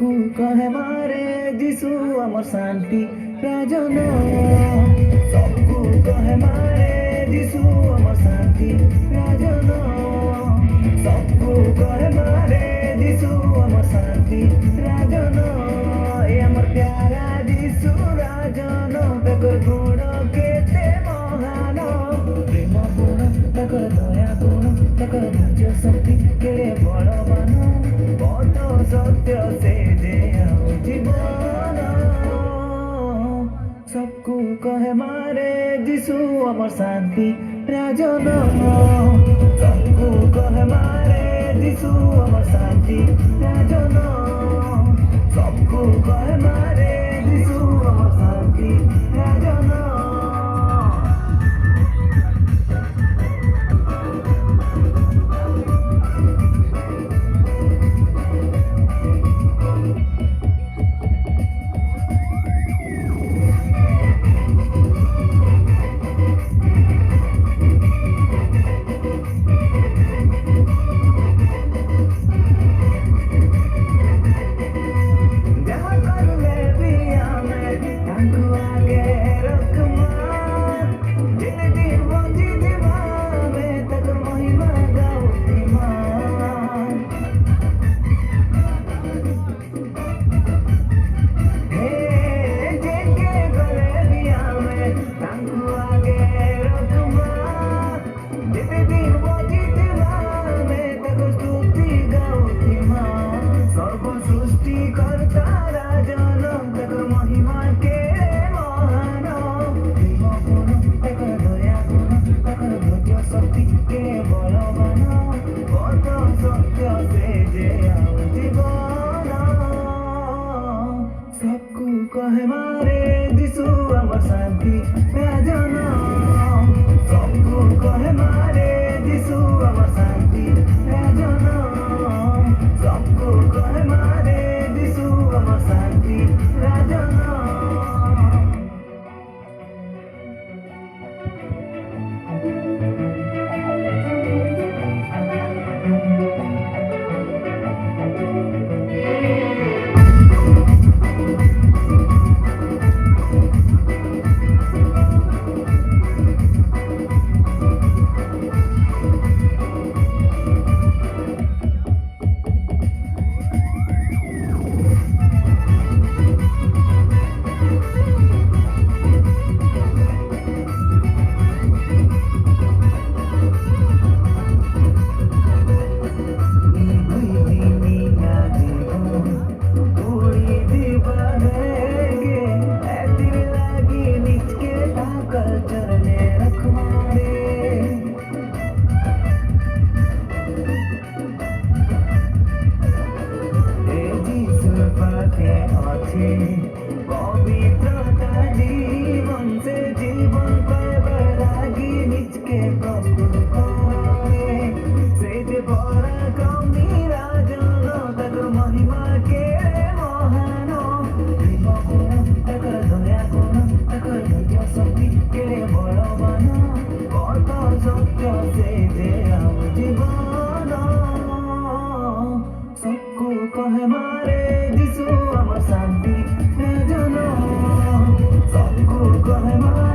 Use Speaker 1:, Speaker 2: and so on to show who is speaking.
Speaker 1: सबको कहे मारे যিশু আমার শান্তি রাজন सबको कहे मारे যিশু আমার শান্তি রাজন सबको कहे मारे যিশু আমার শান্তি রাজন এ আমার প্যারা যিশু রাজন তাকর গুণ কেতে মহান প্রেম গুণ তাকর দয়া গুণ তাকর ধৈর্য শক্তি কেড়ে বড়বান বড় সত্য সে যে জীবন सबको कहे मारे যিশু আমার শান্তি রাজন सबको कहे मारे যিশু আমার শান্তি রাজন सबको कहे मारे যিশু আমার শান্তি রাজন सबको कहे मारे যিশু আমার শান্তি রাজন सबको कहे मारे যিশু আমার শান্তি রাজন सबको कहे मारे যিশু আমার শান্তি রাজন पवित्रता जीवन से जीवन पाइबार लागि নিজকে প্রস্তুত করে সেই যে বড় কমি রাজন তাকর মহিমা কে মহান প্রেম গুণ তাকর দয়া গুণ তাকর ধৈর্য শক্তি কে বড়বান কত সত্য সে যে জীবন सबको कहे मारे যিশু আমার শান্তি রাজন सबको कहे मारे